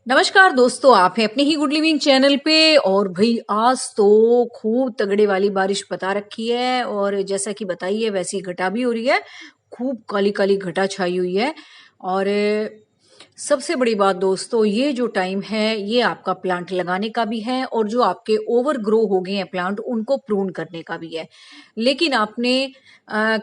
नमस्कार दोस्तों, आप हैं अपने ही गुड लिविंग चैनल पे। और भाई आज तो खूब तगड़े वाली बारिश बता रखी है और जैसा कि बताई है वैसी घटा भी हो रही है। खूब काली काली घटा छाई हुई है। और सबसे बड़ी बात दोस्तों, ये जो टाइम है ये आपका प्लांट लगाने का भी है और जो आपके ओवर ग्रो हो गए हैं प्लांट उनको प्रून करने का भी है। लेकिन आपने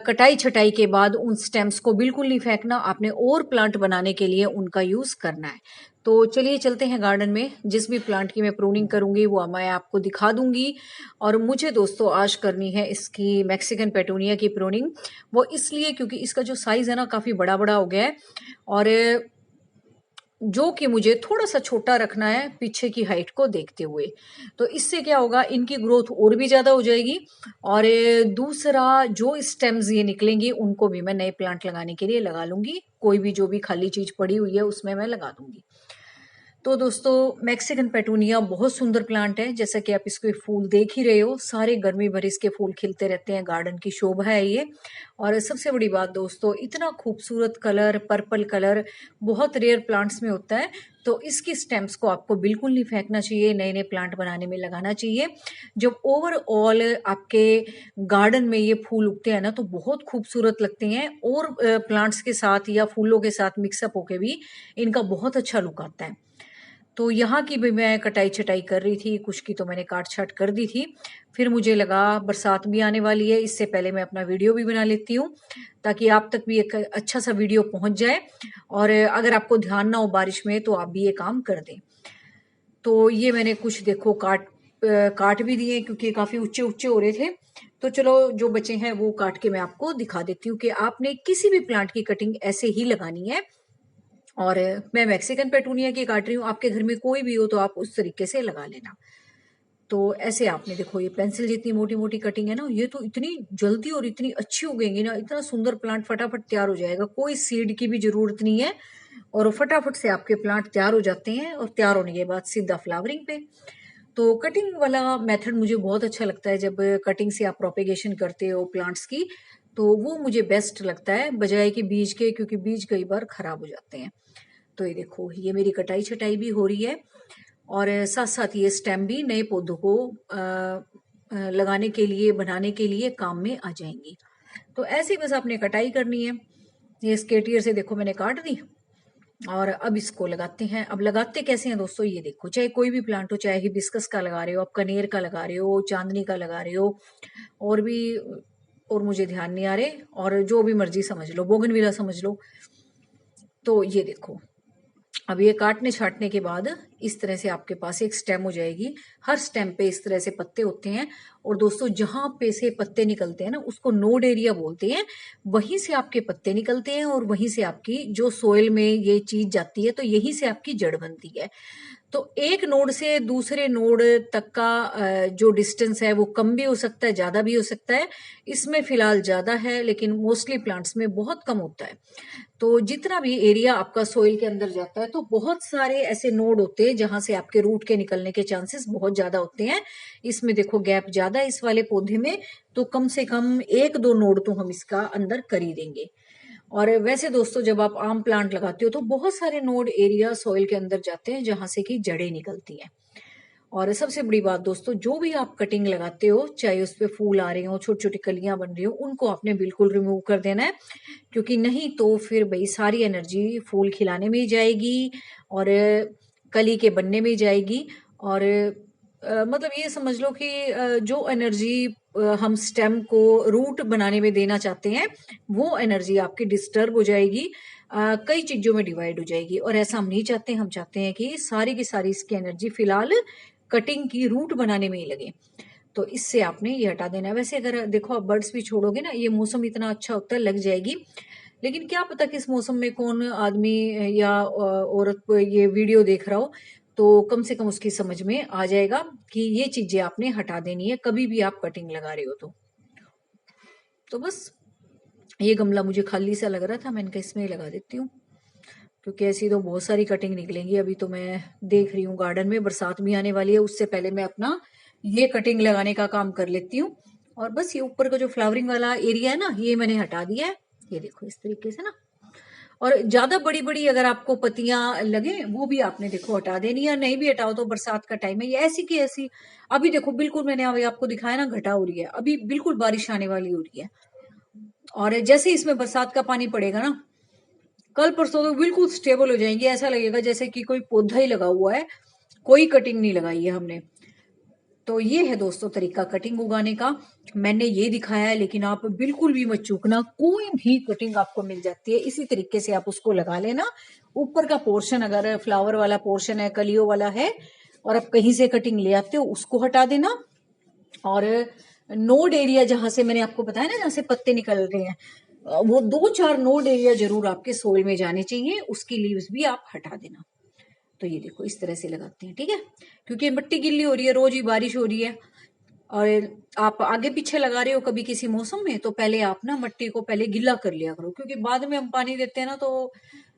कटाई छटाई के बाद उन स्टेम्स को बिल्कुल नहीं फेंकना, आपने और प्लांट बनाने के लिए उनका यूज करना है। तो चलिए चलते हैं गार्डन में। जिस भी प्लांट की मैं प्रूनिंग करूंगी वो मैं आपको दिखा दूंगी। और मुझे दोस्तों आज करनी है इसकी मैक्सिकन पेटूनिया की प्रूनिंग। वो इसलिए क्योंकि इसका जो साइज है ना काफी बड़ा बड़ा हो गया है और जो कि मुझे थोड़ा सा छोटा रखना है पीछे की हाइट को देखते हुए। तो इससे क्या होगा, इनकी ग्रोथ और भी ज्यादा हो जाएगी। और दूसरा, जो स्टेम्स ये निकलेंगी उनको भी मैं नए प्लांट लगाने के लिए लगा लूंगी। कोई भी जो भी खाली चीज पड़ी हुई है उसमें मैं लगा दूंगी। तो दोस्तों, मैक्सिकन पेटूनिया बहुत सुंदर प्लांट है। जैसा कि आप इसके फूल देख ही रहे हो, सारे गर्मी भर इसके फूल खिलते रहते हैं। गार्डन की शोभा है ये। और सबसे बड़ी बात दोस्तों, इतना खूबसूरत कलर, पर्पल कलर बहुत रेयर प्लांट्स में होता है। तो इसकी स्टेम्स को आपको बिल्कुल नहीं फेंकना चाहिए, नए नए प्लांट बनाने में लगाना चाहिए। जब ओवरऑल आपके गार्डन में ये फूल उगते हैं ना तो बहुत खूबसूरत लगते हैं और प्लांट्स के साथ या फूलों के साथ मिक्सअप होके भी इनका बहुत अच्छा लुक आता है। तो यहाँ की भी मैं कटाई छटाई कर रही थी, कुछ की तो मैंने काट छाट कर दी थी। फिर मुझे लगा बरसात भी आने वाली है, इससे पहले मैं अपना वीडियो भी बना लेती हूँ ताकि आप तक भी एक अच्छा सा वीडियो पहुंच जाए। और अगर आपको ध्यान ना हो बारिश में तो आप भी ये काम कर दें। तो ये मैंने कुछ देखो काट भी दिए क्योंकि काफी ऊंचे ऊंचे हो रहे थे। तो चलो जो बचे हैं वो काट के मैं आपको दिखा देती हूँ कि आपने किसी भी प्लांट की कटिंग ऐसे ही लगानी है। और मैं मैक्सिकन पेटूनिया की काट रही हूँ, आपके घर में कोई भी हो तो आप उस तरीके से लगा लेना। तो ऐसे आपने देखो, ये पेंसिल जितनी मोटी मोटी कटिंग है ना, ये तो इतनी जल्दी और इतनी अच्छी उगेंगी ना, इतना सुंदर प्लांट फटाफट तैयार हो जाएगा। कोई सीड की भी जरूरत नहीं है और फटाफट से आपके प्लांट तैयार हो जाते हैं। और तैयार होने के बाद सीधा फ्लावरिंग पे। तो कटिंग वाला मेथड मुझे बहुत अच्छा लगता है। जब कटिंग से आप प्रोपेगेशन करते हो प्लांट्स की तो वो मुझे बेस्ट लगता है बजाय कि बीज के, क्योंकि बीज कई बार खराब हो जाते हैं। तो ये देखो, ये मेरी कटाई छटाई भी हो रही है और साथ साथ ये स्टेम भी नए पौधों को लगाने के लिए, बनाने के लिए काम में आ जाएंगी। तो ऐसे ही बस आपने कटाई करनी है। ये स्केटियर से देखो मैंने काट दी और अब इसको लगाते हैं। अब लगाते कैसे हैं दोस्तों, ये देखो, चाहे कोई भी प्लांट हो, चाहे हिबिस्कस का लगा रहे हो आप, कनेर का लगा रहे हो, चांदनी का लगा रहे हो, और भी, और मुझे ध्यान नहीं आ रहे, और जो भी मर्जी समझ लो, बोगनविला समझ लो। तो ये देखो, अब ये काटने छाटने के बाद इस तरह से आपके पास एक स्टेम हो जाएगी। हर स्टेम पे इस तरह से पत्ते होते हैं। और दोस्तों, जहां पे से पत्ते निकलते हैं ना उसको नोड एरिया बोलते हैं। वहीं से आपके पत्ते निकलते हैं और वहीं से आपकी जो सोइल में ये चीज जाती है तो यहीं से आपकी जड़ बनती है। तो एक नोड से दूसरे नोड तक का जो डिस्टेंस है वो कम भी हो सकता है, ज्यादा भी हो सकता है। इसमें फिलहाल ज्यादा है लेकिन मोस्टली प्लांट्स में बहुत कम होता है। तो जितना भी एरिया आपका सोइल के अंदर जाता है तो बहुत सारे ऐसे नोड होते हैं जहां से आपके रूट के निकलने के चांसेस बहुत ज्यादा होते हैं। इसमें देखो गैप ज्यादा है इस वाले पौधे में, तो कम से कम एक दो नोड तो हम इसका अंदर कर ही देंगे। और वैसे दोस्तों, जब आप आम प्लांट लगाते हो तो बहुत सारे नोड एरिया सॉइल के अंदर जाते हैं जहां से कि जड़ें निकलती हैं। और सबसे बड़ी बात दोस्तों, जो भी आप कटिंग लगाते हो, चाहे उस पे फूल आ रहे हो, छोटी छोटी कलियां बन रही हो, उनको आपने बिल्कुल रिमूव कर देना है। क्योंकि नहीं तो फिर भाई सारी एनर्जी फूल खिलाने में ही जाएगी और कली के बनने में ही जाएगी। और मतलब ये समझ लो कि जो एनर्जी हम स्टेम को रूट बनाने में देना चाहते हैं वो एनर्जी आपकी डिस्टर्ब हो जाएगी, कई चीजों में डिवाइड हो जाएगी। और ऐसा हम नहीं चाहते। हम चाहते हैं कि सारी की सारी इसकी एनर्जी फिलहाल कटिंग की रूट बनाने में ही लगे। तो इससे आपने ये हटा देना है। वैसे अगर देखो आप बर्ड्स भी छोड़ोगे ना, ये मौसम इतना अच्छा होता है, लग जाएगी। लेकिन क्या पता किस मौसम में कौन आदमी या औरत को ये वीडियो देख रहा हो, तो कम से कम उसकी समझ में आ जाएगा कि ये चीजें आपने हटा देनी है कभी भी आप कटिंग लगा रहे हो तो बस ये गमला मुझे खाली सा लग रहा था, मैंने कहा इसमें ही लगा देती हूँ। क्योंकि ऐसी तो बहुत सारी कटिंग निकलेंगी। अभी तो मैं देख रही हूँ गार्डन में बरसात भी आने वाली है, उससे पहले मैं अपना ये कटिंग लगाने का काम कर लेती हूँ। और बस ये ऊपर का जो फ्लावरिंग वाला एरिया है ना, ये मैंने हटा दिया है। ये देखो इस तरीके से ना। और ज्यादा बड़ी बड़ी अगर आपको पत्तियां लगे वो भी आपने देखो हटा देनी है, नहीं भी हटाओ तो बरसात का टाइम है ये ऐसी की ऐसी। अभी देखो बिल्कुल मैंने अभी आपको दिखाया ना घटा हो रही है, अभी बिल्कुल बारिश आने वाली हो रही है। और जैसे इसमें बरसात का पानी पड़ेगा ना कल परसों तो बिल्कुल स्टेबल हो जाएंगे, ऐसा लगेगा जैसे कि कोई पौधा ही लगा हुआ है, कोई कटिंग नहीं लगाई है हमने। तो ये है दोस्तों तरीका कटिंग उगाने का, मैंने ये दिखाया है, लेकिन आप बिल्कुल भी मत चूकना, कोई भी कटिंग आपको मिल जाती है इसी तरीके से आप उसको लगा लेना। ऊपर का पोर्शन अगर फ्लावर वाला पोर्शन है, कलियों वाला है, और आप कहीं से कटिंग ले आते हो उसको हटा देना। और नोड एरिया जहां से मैंने आपको बताया ना जहां से पत्ते निकल रहे हैं, वो 2-4 नोड एरिया जरूर आपके सोइल में जाने चाहिए, उसकी लीव्स भी आप हटा देना। तो ये देखो इस तरह से लगाते हैं, ठीक है, क्योंकि मिट्टी गिल्ली हो रही है, रोज ही बारिश हो रही है, और आप आगे पीछे लगा रहे हो कभी किसी मौसम में, तो पहले आप ना मिट्टी को पहले गिल्ला कर लिया करो, क्योंकि बाद में हम पानी देते हैं ना तो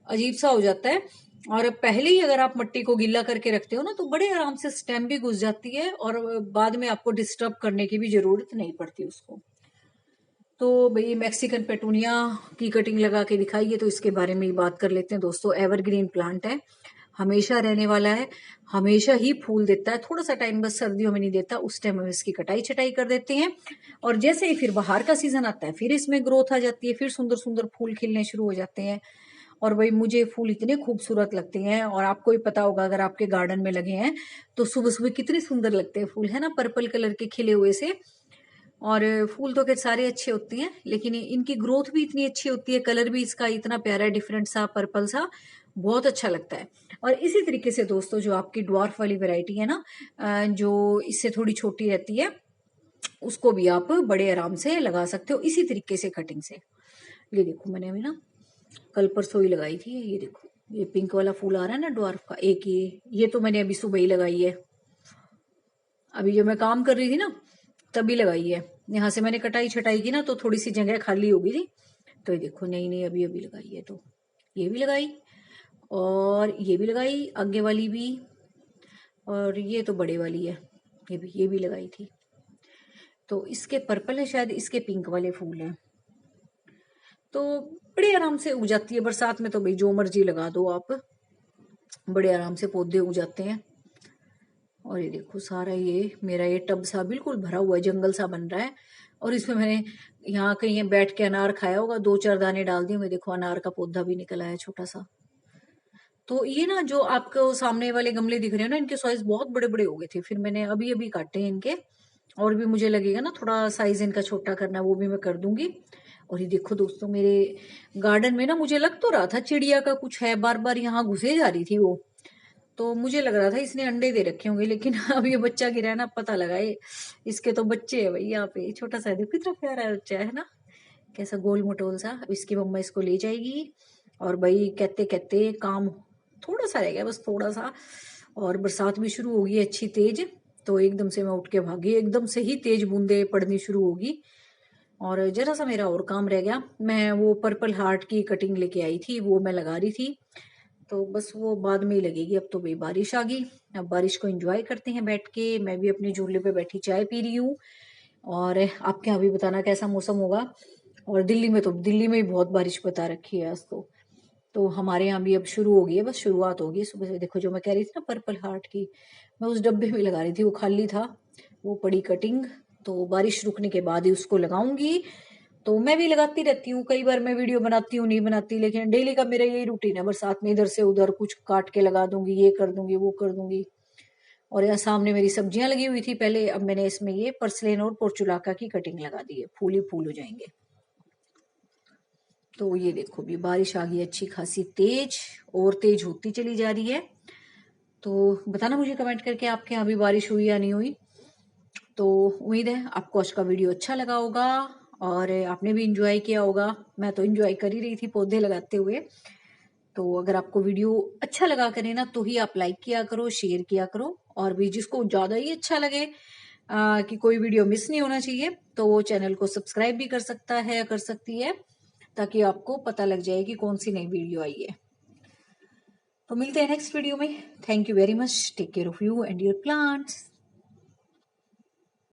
अजीब सा हो जाता है। और पहले ही अगर आप मिट्टी को गिल्ला करके रखते हो ना तो बड़े आराम से स्टेम भी घुस जाती है, और बाद में आपको डिस्टर्ब करने की भी जरूरत नहीं पड़ती उसको। तो भाई मैक्सिकन पेटूनिया की कटिंग लगा के दिखाई है, तो इसके बारे में ही बात कर लेते हैं दोस्तों। एवरग्रीन प्लांट है, हमेशा रहने वाला है, हमेशा ही फूल देता है, थोड़ा सा टाइम बस सर्दियों में नहीं देता, उस टाइम हम इसकी कटाई छटाई कर देते हैं। और जैसे ही फिर बाहर का सीजन आता है फिर इसमें ग्रोथ आ जाती है, फिर सुंदर सुंदर फूल खिलने शुरू हो जाते हैं। और भाई मुझे फूल इतने खूबसूरत लगते हैं, और आपको ही पता होगा अगर आपके गार्डन में लगे हैं तो सुबह सुबह कितने सुंदर लगते हैं फूल, है ना, पर्पल कलर के खिले हुए से। और फूल तो खैर सारे अच्छे होते हैं, लेकिन इनकी ग्रोथ भी इतनी अच्छी होती है, कलर भी इसका इतना प्यारा डिफरेंट सा पर्पल सा, बहुत अच्छा लगता है। और इसी तरीके से दोस्तों जो आपकी ड्वार्फ वाली वैरायटी है ना, जो इससे थोड़ी छोटी रहती है, उसको भी आप बड़े आराम से लगा सकते हो इसी तरीके से कटिंग से। ये देखो मैंने अभी ना कल परसों ही लगाई थी, ये देखो ये पिंक वाला फूल आ रहा है ना ड्वार्फ का, एक ये तो मैंने अभी सुबह ही लगाई है, अभी जो मैं काम कर रही थी ना तभी लगाई है। यहाँ से मैंने कटाई छटाई की ना तो थोड़ी सी जगह खाली हो गई थी, तो ये देखो नई नई अभी अभी लगाई है। तो ये भी लगाई और ये भी लगाई, आगे वाली भी, और ये तो बड़े वाली है, ये भी लगाई थी। तो इसके पर्पल है शायद, इसके पिंक वाले फूल हैं, तो बड़े आराम से उग जाती है बरसात में। तो भाई जो मर्जी लगा दो आप, बड़े आराम से पौधे उग जाते हैं। और ये देखो सारा ये मेरा ये टब सा बिल्कुल भरा हुआ है, जंगल सा बन रहा है, और इसमें मैंने यहाँ कहीं बैठ के अनार खाया होगा, 2-4 दाने डाल दिए, मैं देखो अनार का पौधा भी निकला है छोटा सा। तो ये ना जो आपको सामने वाले गमले दिख रहे हैं ना, इनके साइज बहुत बड़े बड़े हो गए थे, फिर मैंने अभी अभी काटे हैं इनके, और भी मुझे लगेगा ना थोड़ा साइज इनका छोटा करना, वो भी मैं कर दूंगी। और ये देखो दोस्तों मेरे गार्डन में ना मुझे लग तो रहा था चिड़िया का कुछ है, बार बार यहाँ घुसे जा रही थी वो, तो मुझे लग रहा था इसने अंडे दे रखे होंगे, लेकिन अब ये बच्चा गिरा है ना, पता लगा ये इसके तो बच्चे है भाई, यहाँ पे छोटा सा देखो कितना प्यारा बच्चा है ना, कैसा गोल मटोल सा। अब इसकी मम्मा इसको ले जाएगी, और भाई कहते कहते काम थोड़ा सा रह गया, बस थोड़ा सा, और बरसात भी शुरू होगी अच्छी तेज, तो एकदम से मैं उठ के भागी, एकदम से ही तेज बूंदे पड़नी शुरू होगी। और जरा सा मेरा और काम रह गया, मैं वो पर्पल हार्ट की कटिंग लेके आई थी, वो मैं लगा रही थी, तो बस वो बाद में ही लगेगी। अब तो भाई बारिश आ गई, अब बारिश को एंजॉय करते हैं बैठ के, मैं भी अपने झूले पे बैठी चाय पी रही हूँ। और आपके यहाँ भी बताना कैसा मौसम होगा। और दिल्ली में भी बहुत बारिश बता रखी है आज तो हमारे यहाँ भी अब शुरू हो गई है, बस शुरुआत होगी सुबह से। देखो जो मैं कह रही थी ना पर्पल हार्ट की, मैं उस डब्बे में लगा रही थी, वो खाली था, वो पड़ी कटिंग, तो बारिश रुकने के बाद ही उसको लगाऊंगी। तो मैं भी लगाती रहती हूँ, कई बार मैं वीडियो बनाती हूँ नहीं बनाती, लेकिन डेली का मेरा यही रूटीन है, बरसात में इधर से उधर कुछ काट के लगा दूंगी, ये कर दूंगी वो कर दूंगी। और यहाँ सामने मेरी सब्जियां लगी हुई थी पहले, अब मैंने इसमें ये पर्सलेन और पोर्चुलाका की कटिंग लगा दी है, फूल ही फूल हो जाएंगे। तो ये देखो भी बारिश आ गई अच्छी खासी तेज, और तेज होती चली जा रही है। तो बताना मुझे कमेंट करके आपके यहाँ भी बारिश हुई या नहीं हुई। तो उम्मीद है आपको आज का वीडियो अच्छा लगा होगा, और आपने भी इंजॉय किया होगा, मैं तो इंजॉय कर ही रही थी पौधे लगाते हुए। तो अगर आपको वीडियो अच्छा लगा करे ना तो ही आप लाइक किया करो, शेयर किया करो, और भी जिसको ज्यादा ही अच्छा लगे कि कोई वीडियो मिस नहीं होना चाहिए, तो वो चैनल को सब्सक्राइब भी कर सकता है, कर सकती है, ताकि आपको पता लग जाए कि कौन सी नई वीडियो आई है। तो मिलते हैं नेक्स्ट वीडियो में। Thank you very much, take care of you and your plants.